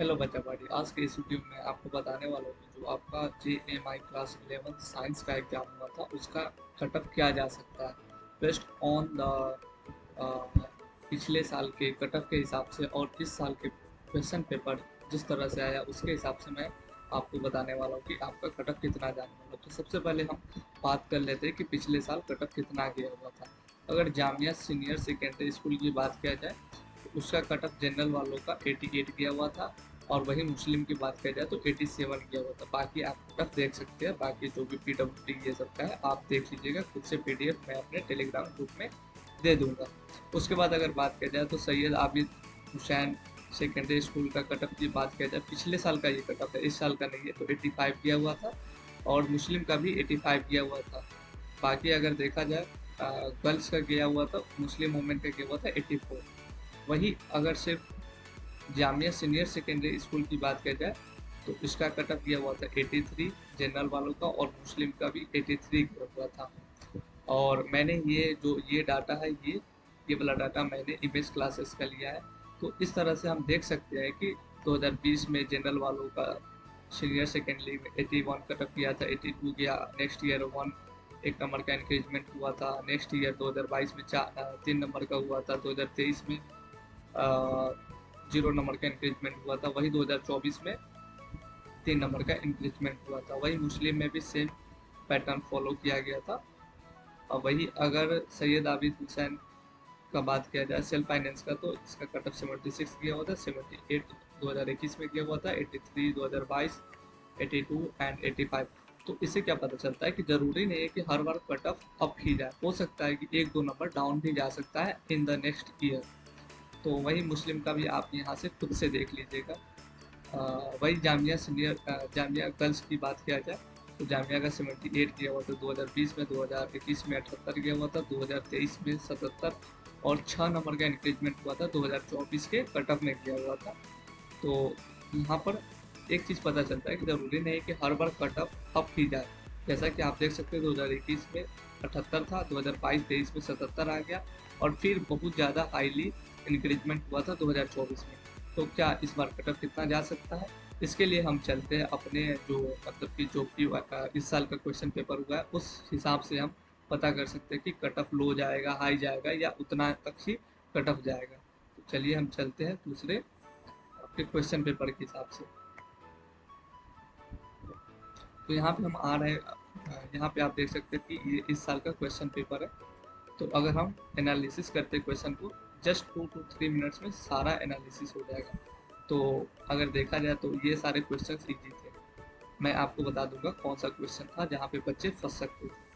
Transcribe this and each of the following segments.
Hello बच्चा party. आज के इस वीडियो में आपको बताने वाला हूँ कि जो आपका JMI क्लास 11 साइंस का एग्जाम हुआ था उसका कटअप किया जा सकता है बेस्ड ऑन द पिछले साल के कटअप के हिसाब से और इस साल के क्वेश्चन पेपर जिस तरह से आया उसके हिसाब से मैं आपको बताने वाला हूँ कि आपका कटअप कितना जाने वाला है। तो सबसे पहले हम बात कर लेते हैं कि पिछले साल कटअप कितना गया हुआ था। अगर जामिया सीनियर सेकेंडरी स्कूल की बात किया जाए तो उसका कटअप जनरल वालों का 88 गया हुआ था और वही मुस्लिम की बात किया जाए तो 87 गया हुआ था। बाकी आप कटअप देख सकते हैं, बाकी जो भी PWD ये सब का है आप देख लीजिएगा खुद से। PDF मैं अपने टेलीग्राम ग्रुप में दे दूंगा। उसके बाद अगर बात किया जाए तो सैयद आबिद हुसैन सेकेंडरी स्कूल का कटअप की बात किया जाए, पिछले साल का ये कटअप है, इस साल का नहीं है, तो 85 गया हुआ था और मुस्लिम का भी 85 गया हुआ था। बाकी अगर देखा जाए गर्ल्स का गया हुआ था, मुस्लिम वुमेन का गया हुआ था 84। वही अगर सिर्फ जामिया सीनियर सेकेंडरी स्कूल की बात किया जाए तो इसका कटअप गया हुआ था 83 जनरल वालों का और मुस्लिम का भी 83 गया हुआ था। और मैंने ये डाटा है, ये वाला डाटा मैंने इमेज क्लासेस का लिया है। तो इस तरह से हम देख सकते हैं कि 2020 में जनरल वालों का सीनियर सेकेंडरी में 81 कटअप किया था, 82 गया। नेक्स्ट ईयर 1 नंबर का इंक्रीजमेंट हुआ था। नेक्स्ट ईयर 2022 में 3 नंबर का हुआ था। 2023 में 0 नंबर का इंक्रीजमेंट हुआ था। वही 2024 में 3 नंबर का इंक्रीजमेंट हुआ था। वही मुस्लिम में भी सेम पैटर्न फॉलो किया गया था। और वही अगर सैयद आबिद हुसैन का बात किया जाए सेल्फ फाइनेंस का तो इसका कटअप 76 गया हुआ था, 78 2021 में गया हुआ था, 83 2022, 82 एंड 85। तो इससे क्या पता चलता है कि जरूरी नहीं है कि हर बार कटअप अप ही जाए, हो सकता है कि 1-2 नंबर डाउन भी जा सकता है इन द नेक्स्ट ईयर। तो वही मुस्लिम का भी आप यहाँ से खुद से देख लीजिएगा। वही जामिया गर्ल्स की बात किया जाए तो जामिया का 78 गया हुआ था 2020 में, 2021 में 78 गया हुआ था, 2023 में 77 और 6 नंबर का इंक्रीजमेंट हुआ था 2024 के कटअप में किया हुआ था। तो यहाँ पर एक चीज़ पता चलता है कि ज़रूरी नहीं है कि हर बार कटअप अप ही जाए। जैसा कि आप देख सकते हैं 2021 में 78 था, 2022-23 में 77 आ गया और फिर बहुत ज़्यादा हाईली इंक्रीजमेंट हुआ था 2024 में। तो क्या इस बार कटअप कितना जा सकता है, इसके लिए हम चलते हैं अपने जो मतलब कि जो कि इस साल का क्वेश्चन पेपर हुआ है उस हिसाब से हम पता कर सकते हैं कि कटअप लो जाएगा, हाई जाएगा या उतना तक ही कटअप जाएगा। तो चलिए हम चलते हैं दूसरे आपके क्वेश्चन पेपर के हिसाब से। तो यहाँ पे हम आ रहे हैं, यहाँ पे आप देख सकते हैं कि ये इस साल का क्वेश्चन पेपर है। तो अगर हम एनालिसिस करते हैं क्वेश्चन को, जस्ट 2 to 3 मिनट्स में सारा एनालिसिस हो जाएगा। तो अगर देखा जाए तो ये सारे क्वेश्चन इजी थे। मैं आपको बता दूंगा कौन सा क्वेश्चन था जहाँ पे बच्चे फंस सकते थे।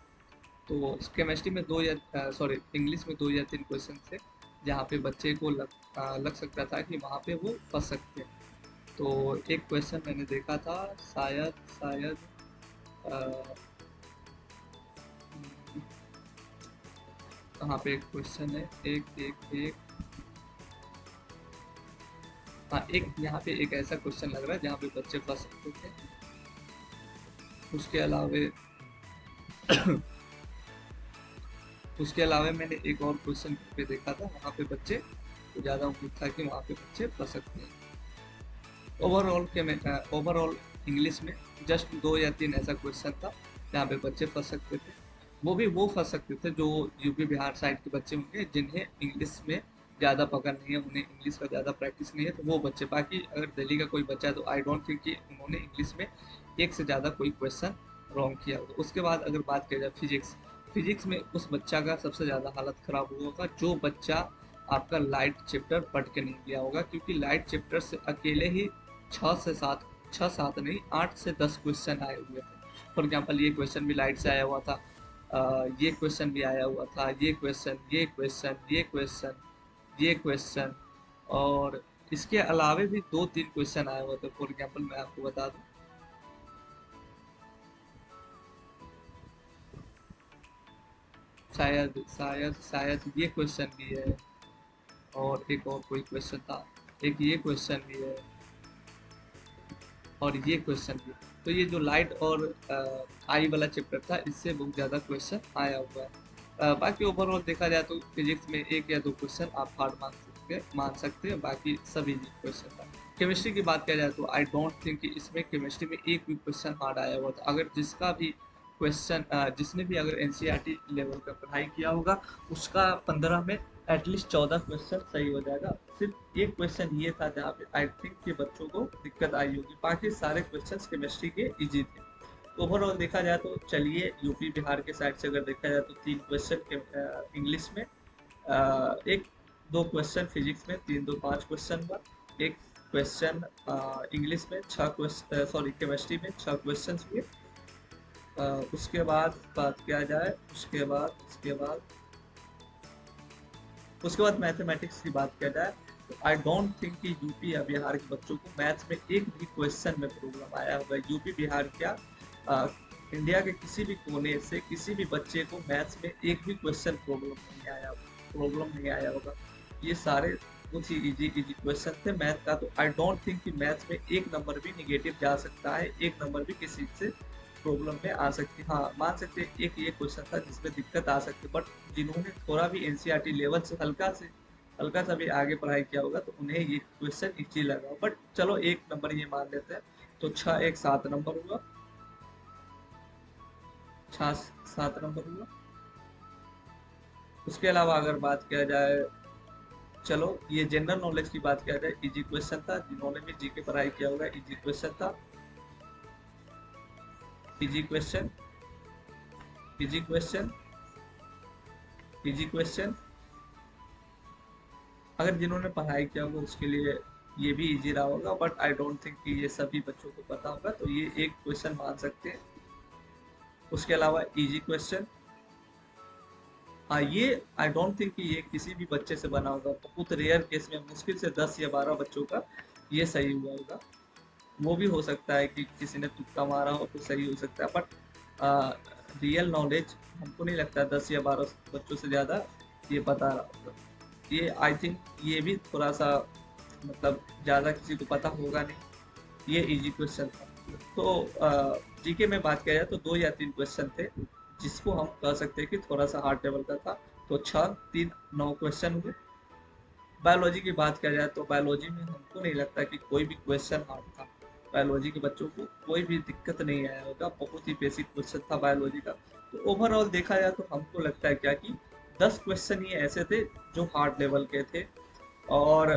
तो केमिस्ट्री में इंग्लिश में 2 या 3 क्वेश्चन थे जहाँ पे बच्चे को लग सकता था कि वहाँ पे वो फंस सकते हैं। तो एक क्वेश्चन मैंने देखा था, शायद शायद कहाँ पे एक क्वेश्चन है, एक एक एक हाँ, एक यहाँ पे एक ऐसा क्वेश्चन लग रहा है जहाँ पे बच्चे फंस सकते थे। उसके अलावे उसके अलावा मैंने एक और क्वेश्चन पे देखा था, वहाँ पे बच्चे को ज़्यादा उम्मीद था कि वहाँ पे बच्चे फंस सकते हैं। ओवरऑल इंग्लिश में जस्ट 2 या 3 ऐसा क्वेश्चन था जहाँ पे बच्चे फंस सकते थे। वो फंस सकते थे जो यूपी बिहार साइड के बच्चे होंगे जिन्हें इंग्लिश में ज़्यादा पकड़ नहीं है, उन्हें इंग्लिश का ज़्यादा प्रैक्टिस नहीं है, तो वो बच्चे। बाकी अगर दिल्ली का कोई बच्चा है तो आई डोंट थिंक कि उन्होंने इंग्लिश में एक से ज़्यादा कोई क्वेश्चन रॉन्ग किया होगा। उसके बाद अगर बात किया जाए फिजिक्स में उस बच्चा का सबसे ज़्यादा हालत ख़राब हुआ होगा जो बच्चा आपका लाइट चैप्टर पढ़ के नहीं गया होगा, क्योंकि लाइट चैप्टर से अकेले ही 6 से 7 नहीं 8 से 10 क्वेश्चन आए हुए थे। फॉर एग्जाम्पल ये क्वेश्चन भी लाइट से आया हुआ था, ये क्वेश्चन भी आया हुआ था, ये क्वेश्चन, ये क्वेश्चन, ये क्वेश्चन, ये क्वेश्चन और इसके अलावे भी 2-3 क्वेश्चन आए हुए थे। फॉर एग्जाम्पल मैं आपको बता दूं, शायद शायद शायद ये क्वेश्चन भी है और एक और कोई क्वेश्चन था, एक ये क्वेश्चन भी है और ये क्वेश्चन भी। तो ये जो लाइट और आई वाला चैप्टर था इससे बहुत ज़्यादा क्वेश्चन आया हुआ है। बाकी ओवरऑल देखा जाए तो फिजिक्स में 1 या 2 क्वेश्चन आप हार्ड मान सकते हैं, बाकी सभी क्वेश्चन था। केमिस्ट्री की बात किया जाए तो आई डोंट थिंक कि इसमें केमिस्ट्री में एक भी क्वेश्चन हार्ड आया हुआ था। अगर जिसका भी क्वेश्चन जिसने भी अगर एनसीईआरटी लेवल का पढ़ाई किया होगा उसका 15 में एटलीस्ट 14 क्वेश्चन सही हो जाएगा। सिर्फ एक क्वेश्चन ये था जहाँ पे आई थिंक कि बच्चों को दिक्कत आई होगी, बाकी सारे क्वेश्चन केमिस्ट्री के इजी थे। ओवरऑल देखा जाए तो चलिए यूपी बिहार के साइड से अगर देखा जाए तो 3 क्वेश्चन इंग्लिश में, एक 2 क्वेश्चन फिजिक्स में, 3 2 5 क्वेश्चन हुआ। एक क्वेश्चन इंग्लिश में 6 क्वेश्चन, सॉरी केमिस्ट्री में 6 क्वेश्चन हुए। उसके बाद बात किया जाए, उसके बाद मैथमेटिक्स की बात किया जाए तो आई डोंट थिंक कि यूपी या बिहार के बच्चों को मैथ्स में एक भी क्वेश्चन में प्रॉब्लम आया होगा। यूपी बिहार क्या इंडिया के किसी भी कोने से किसी भी बच्चे को मैथ्स में एक भी क्वेश्चन प्रॉब्लम नहीं आया होगा। ये सारे कुछ ही इजी क्वेश्चन थे मैथ का। तो आई डोंट थिंक कि मैथ्स में एक नंबर भी निगेटिव जा सकता है, एक नंबर भी किसी से प्रॉब्लम में आ सकती है। हाँ, मान सकते हैं एक ये क्वेश्चन था जिसमें दिक्कत आ सकती है, बट जिन्होंने थोड़ा भी एनसीईआरटी लेवल से हल्का सा भी आगे पढ़ाई किया होगा तो उन्हें ये क्वेश्चन इजी लगा। बट चलो एक नंबर ये मान लेते हैं, तो 6 1 7 नंबर हुआ, 6 7 नंबर हुआ। उसके अलावा अगर बात किया जाए, चलो ये जनरल नॉलेज की बात किया जाए, इजी क्वेश्चन था, जिन्होंने भी जी के पढ़ाई किया होगा इजी क्वेश्चन था। Easy question, easy question, easy question. अगर जिन्होंने पढ़ाई किया होगा उसके लिए ये भी इजी रहा होगा, बट आई डोंट थिंक कि ये सभी बच्चों को पता होगा, तो ये एक क्वेश्चन मान सकते हैं। उसके अलावा इजी क्वेश्चन, हाँ ये आई डोंट थिंक कि ये किसी भी बच्चे से बना होगा। बहुत रेयर केस में मुश्किल से 10 या 12 बच्चों का ये सही हुआ होगा। वो भी हो सकता है कि किसी ने तुक्का मारा हो तो सही हो सकता है, बट रियल नॉलेज हमको नहीं लगता 10 या 12 बच्चों से ज़्यादा ये पता रहा होगा। ये आई थिंक ये भी थोड़ा सा मतलब ज़्यादा किसी को पता होगा नहीं। ये इजी क्वेश्चन था। तो जीके में बात किया जाए तो 2 या 3 क्वेश्चन थे जिसको हम कह सकते हैं कि थोड़ा सा हार्ड लेवल का था। तो 6 3 9 क्वेश्चन हुए। बायोलॉजी की बात किया जाए तो बायोलॉजी में हमको नहीं लगता कि कोई भी क्वेश्चन हार्ड था। बायोलॉजी के बच्चों को कोई भी दिक्कत नहीं आया होगा, बहुत ही बेसिक क्वेश्चन था बायोलॉजी का। तो ओवरऑल देखा जाए तो हमको लगता है क्या कि 10 क्वेश्चन ही ऐसे थे जो हार्ड लेवल के थे। और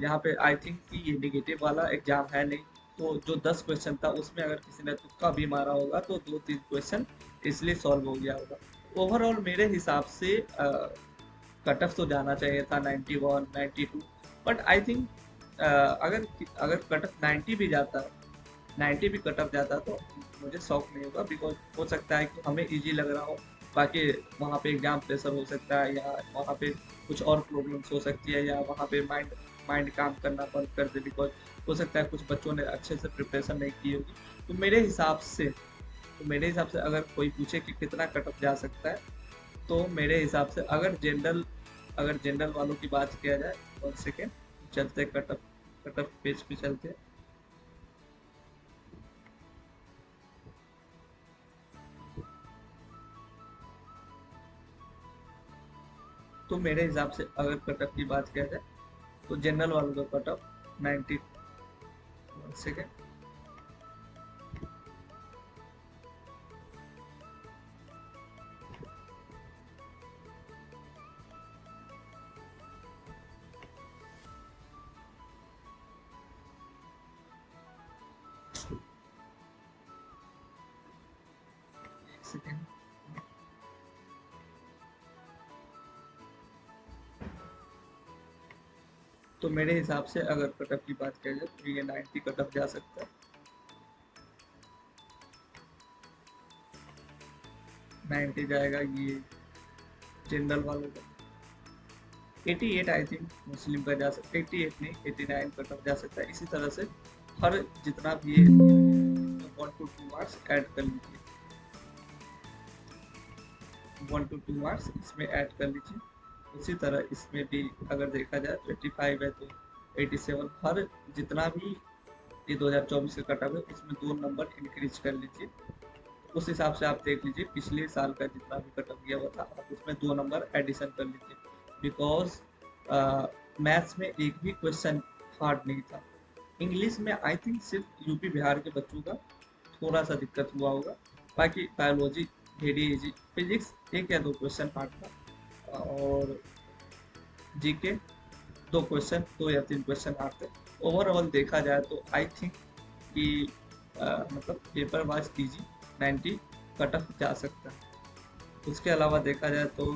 यहाँ पे आई थिंक कि ये नेगेटिव वाला एग्जाम है नहीं, तो जो 10 क्वेश्चन था उसमें अगर किसी ने तुक्का भी मारा होगा तो 2-3 क्वेश्चन इसलिए सॉल्व हो गया होगा। ओवरऑल मेरे हिसाब से कट ऑफ तो जाना चाहिए था 91 92, बट आई थिंक अगर अगर कट ऑफ 90 भी जाता, 90 भी कट ऑफ जाता तो मुझे शौक नहीं होगा, बिकॉज हो सकता है कि हमें इजी लग रहा हो, बाकी वहाँ पे एग्जाम प्रेशर हो सकता है, या वहाँ पे कुछ और प्रॉब्लम्स हो सकती है, या वहाँ पे माइंड काम करना बंद कर दे, बिकॉज हो सकता है कुछ बच्चों ने अच्छे से प्रिपरेशन नहीं की होगी। तो मेरे हिसाब से अगर कोई पूछे कि कितना कट ऑफ जा सकता है, तो मेरे हिसाब से अगर जनरल वालों की बात किया जाए, 1 सेकेंड चलते कट ऑफ पेज पे चलते। तो मेरे हिसाब से अगर कट ऑफ की बात किया जाए तो जनरल वालों का कट ऑफ 90, 1 सेकेंड, तो मेरे हिसाब से अगर कट ऑफ की बात किया जाए तो ये 90 कट ऑफ जा सकता है। 90 जाएगा ये जनरल वालों का। 88 आई थिंक मुस्लिम का जा सकता है, 88 नहीं 89 कट ऑफ जा सकता है। इसी तरह से हर जितना भी 1 to 2 मार्क्स ऐड कर लीजिए, 1 to 2 मार्क्स इसमें ऐड कर लीजिए। उसी तरह इसमें भी अगर देखा जाए तो 85 है तो 87, हर जितना भी ये 2024 का कट ऑफ है उसमें 2 नंबर इंक्रीज कर लीजिए। उस हिसाब से आप देख लीजिए पिछले साल का जितना भी कट ऑफ गया हुआ था आप उसमें 2 नंबर एडिशन कर लीजिए, बिकॉज मैथ्स में एक भी क्वेश्चन हार्ड नहीं था। इंग्लिश में आई थिंक सिर्फ यूपी बिहार के बच्चों का थोड़ा सा दिक्कत हुआ होगा, बाकी बायोलॉजी वेरी इजी, फिजिक्स एक या दो क्वेश्चन हार्ड था, और जीके दो या तीन क्वेश्चन हार्ड थे। ओवरऑल देखा जाए तो आई थिंक कि मतलब paper wise easy 90 cut off जा सकता है। उसके अलावा देखा जाए तो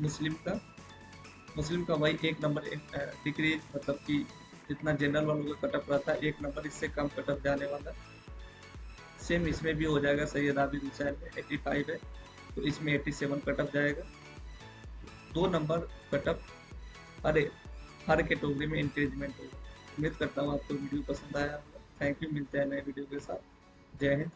मुस्लिम का मुस्लिम का वही एक नंबर डिक्रीज, मतलब कि जितना जनरल वालों का कट ऑफ रहता है एक नंबर इससे कम कट ऑफ जाने वाला। सेम इसमें भी हो जाएगा, सैयद आबिद हुसैन में 85 है तो इसमें 87 कट ऑफ जाएगा, 2 नंबर कट ऑफ अरे हर कैटेगरी में इंक्रीजमेंट होगा। उम्मीद करता हूँ आपको वीडियो पसंद आया होगा। थैंक यू, मिलते हैं नए वीडियो के साथ। जय हिंद।